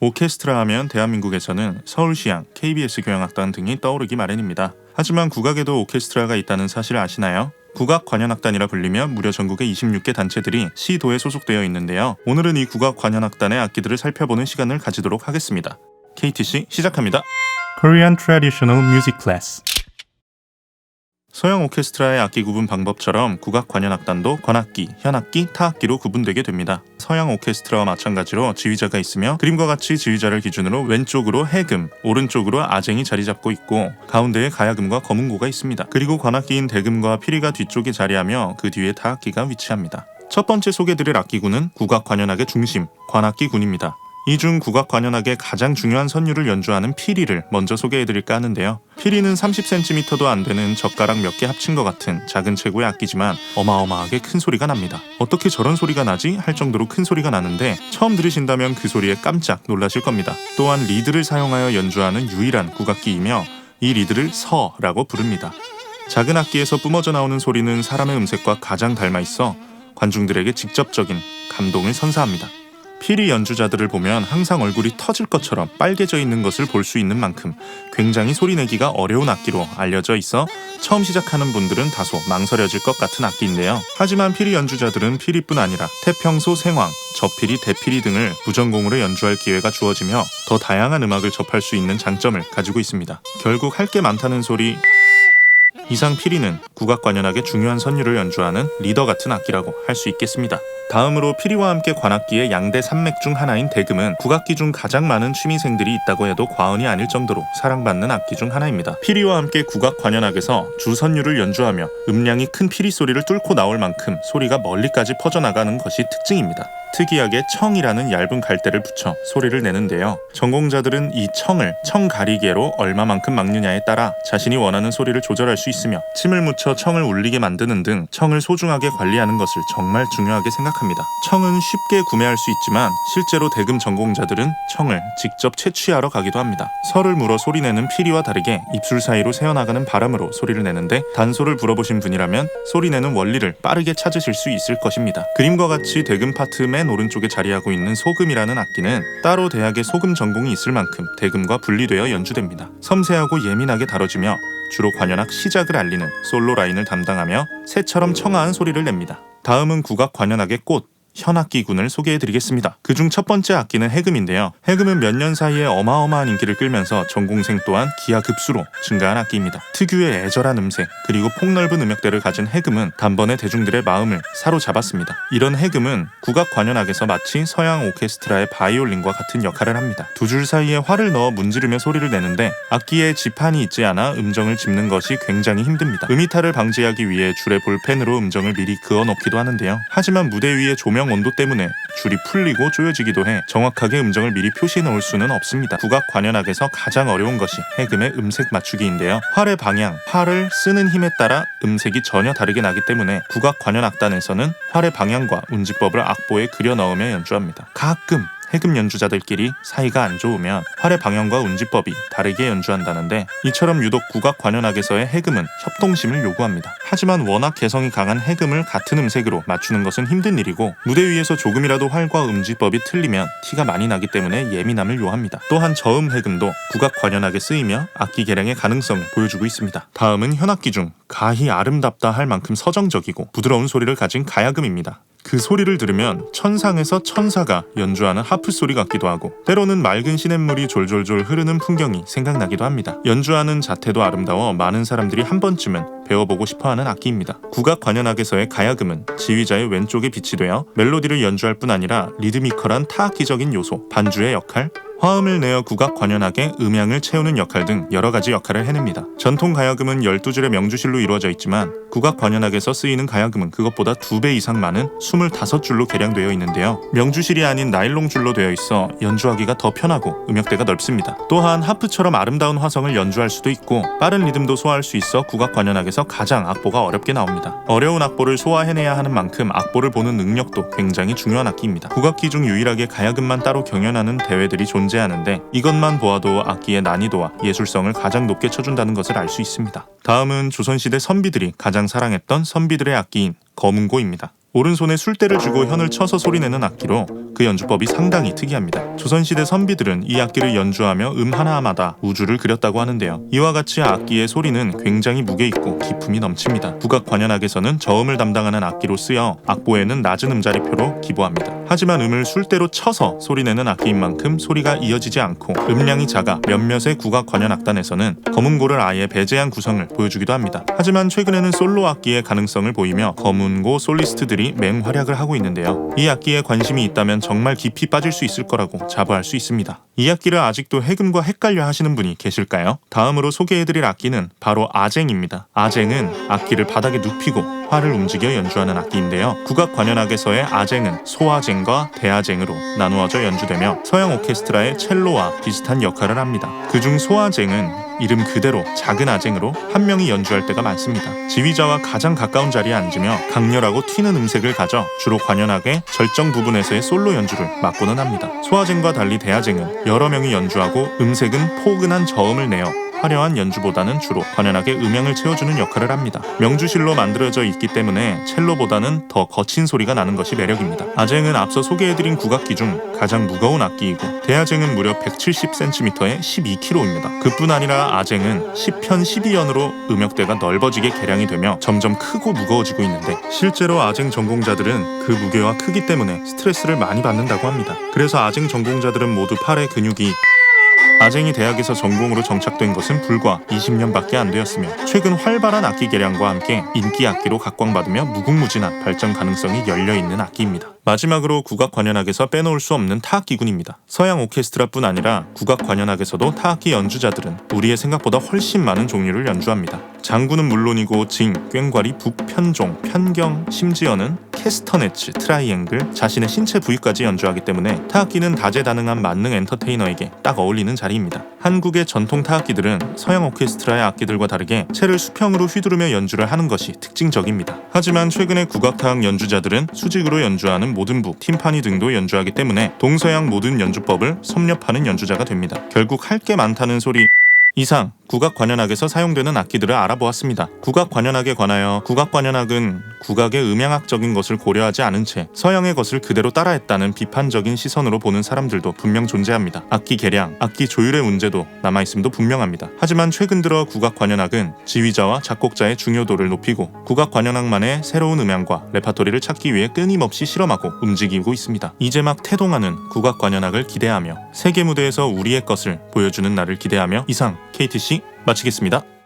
오케스트라 하면 대한민국에서는 서울시향, KBS 교향악단 등이 떠오르기 마련입니다. 하지만 국악에도 오케스트라가 있다는 사실을 아시나요? 국악관현악단이라 불리며 무려 전국에 26개 단체들이 시도에 소속되어 있는데요. 오늘은 이 국악관현악단의 악기들을 살펴보는 시간을 가지도록 하겠습니다. KTC 시작합니다. Korean Traditional Music Class. 서양 오케스트라의 악기 구분 방법처럼 국악관현악단도 관악기, 현악기, 타악기로 구분되게 됩니다. 서양 오케스트라와 마찬가지로 지휘자가 있으며 그림과 같이 지휘자를 기준으로 왼쪽으로 해금, 오른쪽으로 아쟁이 자리 잡고 있고 가운데에 가야금과 거문고가 있습니다. 그리고 관악기인 대금과 피리가 뒤쪽에 자리하며 그 뒤에 타악기가 위치합니다. 첫 번째 소개드릴 악기군은 국악관현악의 중심, 관악기군입니다. 이 중 국악관현악의 가장 중요한 선율을 연주하는 피리를 먼저 소개해드릴까 하는데요. 피리는 30cm도 안 되는 젓가락 몇 개 합친 것 같은 작은 체구의 악기지만 어마어마하게 큰 소리가 납니다. 어떻게 저런 소리가 나지? 할 정도로 큰 소리가 나는데 처음 들으신다면 그 소리에 깜짝 놀라실 겁니다. 또한 리드를 사용하여 연주하는 유일한 국악기이며 이 리드를 서라고 부릅니다. 작은 악기에서 뿜어져 나오는 소리는 사람의 음색과 가장 닮아 있어 관중들에게 직접적인 감동을 선사합니다. 피리 연주자들을 보면 항상 얼굴이 터질 것처럼 빨개져 있는 것을 볼 수 있는 만큼 굉장히 소리내기가 어려운 악기로 알려져 있어 처음 시작하는 분들은 다소 망설여질 것 같은 악기인데요. 하지만 피리 연주자들은 피리뿐 아니라 태평소, 생황, 저피리, 대피리 등을 부전공으로 연주할 기회가 주어지며 더 다양한 음악을 접할 수 있는 장점을 가지고 있습니다. 결국 할 게 많다는 소리 이상 피리는 국악관현악의 중요한 선율을 연주하는 리더 같은 악기라고 할 수 있겠습니다. 다음으로 피리와 함께 관악기의 양대 산맥 중 하나인 대금은 국악기 중 가장 많은 취미생들이 있다고 해도 과언이 아닐 정도로 사랑받는 악기 중 하나입니다. 피리와 함께 국악관현악에서 주선율을 연주하며 음량이 큰 피리 소리를 뚫고 나올 만큼 소리가 멀리까지 퍼져나가는 것이 특징입니다. 특이하게 청이라는 얇은 갈대를 붙여 소리를 내는데요. 전공자들은 이 청을 청가리개로 얼마만큼 막느냐에 따라 자신이 원하는 소리를 조절할 수 있으며 침을 묻혀 청을 울리게 만드는 등 청을 소중하게 관리하는 것을 정말 중요하게 생각합니다. 청은 쉽게 구매할 수 있지만 실제로 대금 전공자들은 청을 직접 채취하러 가기도 합니다. 설을 물어 소리내는 피리와 다르게 입술 사이로 새어나가는 바람으로 소리를 내는데 단소를 불어보신 분이라면 소리내는 원리를 빠르게 찾으실 수 있을 것입니다. 그림과 같이 대금 파트 맨 오른쪽에 자리하고 있는 소금이라는 악기는 따로 대학에 소금 전공이 있을 만큼 대금과 분리되어 연주됩니다. 섬세하고 예민하게 다뤄지며 주로 관현악 시작을 알리는 솔로 라인을 담당하며 새처럼 청아한 소리를 냅니다. 다음은 국악관현악의 꽃, 현악기군을 소개해드리겠습니다. 그중 첫 번째 악기는 해금인데요. 해금은 몇 년 사이에 어마어마한 인기를 끌면서 전공생 또한 기하급수로 증가한 악기입니다. 특유의 애절한 음색 그리고 폭넓은 음역대를 가진 해금은 단번에 대중들의 마음을 사로잡았습니다. 이런 해금은 국악관현악에서 마치 서양 오케스트라의 바이올린과 같은 역할을 합니다. 두 줄 사이에 활을 넣어 문지르며 소리를 내는데 악기에 지판이 있지 않아 음정을 짚는 것이 굉장히 힘듭니다. 음이탈을 방지하기 위해 줄에 볼펜으로 음정을 미리 그어놓기도 하는데요. 하지만 무대 위에 조명 온도 때문에 줄이 풀리고 조여지기도 해 정확하게 음정을 미리 표시해 놓을 수는 없습니다. 국악관현악에서 가장 어려운 것이 해금의 음색 맞추기인데요. 활의 방향, 활을 쓰는 힘에 따라 음색이 전혀 다르게 나기 때문에 국악관현악단에서는 활의 방향과 운지법을 악보에 그려 넣으며 연주합니다. 가끔 해금 연주자들끼리 사이가 안 좋으면 활의 방향과 운지법이 다르게 연주한다는데 이처럼 유독 국악관현악에서의 해금은 협동심을 요구합니다. 하지만 워낙 개성이 강한 해금을 같은 음색으로 맞추는 것은 힘든 일이고 무대 위에서 조금이라도 활과 음지법이 틀리면 티가 많이 나기 때문에 예민함을 요합니다. 또한 저음 해금도 국악관현악에 쓰이며 악기 개량의 가능성을 보여주고 있습니다. 다음은 현악기 중 가히 아름답다 할 만큼 서정적이고 부드러운 소리를 가진 가야금입니다. 그 소리를 들으면 천상에서 천사가 연주하는 하프 소리 같기도 하고 때로는 맑은 시냇물이 졸졸졸 흐르는 풍경이 생각나기도 합니다. 연주하는 자태도 아름다워 많은 사람들이 한 번쯤은 배워보고 싶어하는 악기입니다. 국악관현악에서의 가야금은 지휘자의 왼쪽에 비치되어 멜로디를 연주할 뿐 아니라 리드미컬한 타악기적인 요소, 반주의 역할, 화음을 내어 국악관현악의 음향을 채우는 역할 등 여러 가지 역할을 해냅니다. 전통 가야금은 12줄의 명주실로 이루어져 있지만 국악관현악에서 쓰이는 가야금은 그것보다 2배 이상 많은 25줄로 개량되어 있는데요. 명주실이 아닌 나일론 줄로 되어 있어 연주하기가 더 편하고 음역대가 넓습니다. 또한 하프처럼 아름다운 화성을 연주할 수도 있고 빠른 리듬도 소화할 수 있어 국악관현악에서 가장 악보가 어렵게 나옵니다. 어려운 악보를 소화해내야 하는 만큼 악보를 보는 능력도 굉장히 중요한 악기입니다. 국악기 중 유일하게 가야금만 따로 경연하는 대회들이 존재하는데 이것만 보아도 악기의 난이도와 예술성을 가장 높게 쳐준다는 것을 알 수 있습니다. 다음은 조선시대 선비들이 가장 사랑했던 선비들의 악기인 거문고입니다. 오른손에 술대를 쥐고 현을 쳐서 소리내는 악기로 그 연주법이 상당히 특이합니다. 조선시대 선비들은 이 악기를 연주하며 하나마다 우주를 그렸다고 하는데요. 이와 같이 악기의 소리는 굉장히 무게있고 기품이 넘칩니다. 국악관현악에서는 저음을 담당하는 악기로 쓰여 악보에는 낮은 음자리표로 기보합니다. 하지만 음을 술대로 쳐서 소리내는 악기인 만큼 소리가 이어지지 않고 음량이 작아 몇몇의 국악관현악단에서는 검은고를 아예 배제한 구성을 보여주기도 합니다. 하지만 최근에는 솔로 악기의 가능성을 보이며 검은고 솔리스트들이 맹활약을 하고 있는데요. 이 악기에 관심이 있다면 정말 깊이 빠질 수 있을 거라고 자부할 수 있습니다. 이 악기를 아직도 해금과 헷갈려 하시는 분이 계실까요? 다음으로 소개해드릴 악기는 바로 아쟁입니다. 아쟁은 악기를 바닥에 눕히고 활을 움직여 연주하는 악기인데요. 국악관현악에서의 아쟁은 소아쟁과 대아쟁으로 나누어져 연주되며 서양 오케스트라의 첼로와 비슷한 역할을 합니다. 그중 소아쟁은 이름 그대로 작은 아쟁으로 한 명이 연주할 때가 많습니다. 지휘자와 가장 가까운 자리에 앉으며 강렬하고 튀는 음색을 가져 주로 관현악의 절정 부분에서의 솔로 연주를 맡고는 합니다. 소아쟁과 달리 대아쟁은 여러 명이 연주하고 음색은 포근한 저음을 내어 화려한 연주보다는 주로 관현악의 음향을 채워주는 역할을 합니다. 명주실로 만들어져 있기 때문에 첼로보다는 더 거친 소리가 나는 것이 매력입니다. 아쟁은 앞서 소개해드린 국악기 중 가장 무거운 악기이고 대아쟁은 무려 170cm에 12kg입니다. 그뿐 아니라 아쟁은 10편 12연으로 음역대가 넓어지게 개량이 되며 점점 크고 무거워지고 있는데 실제로 아쟁 전공자들은 그 무게와 크기 때문에 스트레스를 많이 받는다고 합니다. 그래서 아쟁 전공자들은 모두 팔의 근육이 아쟁이 대학에서 전공으로 정착된 것은 불과 20년밖에 안 되었으며 최근 활발한 악기 개량과 함께 인기 악기로 각광받으며 무궁무진한 발전 가능성이 열려있는 악기입니다. 마지막으로 국악관현악에서 빼놓을 수 없는 타악기군입니다. 서양 오케스트라뿐 아니라 국악관현악에서도 타악기 연주자들은 우리의 생각보다 훨씬 많은 종류를 연주합니다. 장구는 물론이고 징, 꽹과리, 북, 편종, 편경, 심지어는 캐스터네츠, 트라이앵글, 자신의 신체 부위까지 연주하기 때문에 타악기는 다재다능한 만능 엔터테이너에게 딱 어울리는 자리입니다. 한국의 전통 타악기들은 서양 오케스트라의 악기들과 다르게 채를 수평으로 휘두르며 연주를 하는 것이 특징적입니다. 하지만 최근의 국악타악 연주자들은 수직으로 연주하는 모든북, 팀파니 등도 연주하기 때문에 동서양 모든 연주법을 섭렵하는 연주자가 됩니다. 결국 할 게 많다는 소리. 이상 국악관현악에서 사용되는 악기들을 알아보았습니다. 국악관현악에 관하여 국악관현악은 국악의 음향학적인 것을 고려하지 않은 채 서양의 것을 그대로 따라했다는 비판적인 시선으로 보는 사람들도 분명 존재합니다. 악기 개량, 악기 조율의 문제도 남아있음도 분명합니다. 하지만 최근 들어 국악관현악은 지휘자와 작곡자의 중요도를 높이고 국악관현악만의 새로운 음향과 레파토리를 찾기 위해 끊임없이 실험하고 움직이고 있습니다. 이제 막 태동하는 국악관현악을 기대하며 세계 무대에서 우리의 것을 보여주는 날을 기대하며 이상 KTC 마치겠습니다.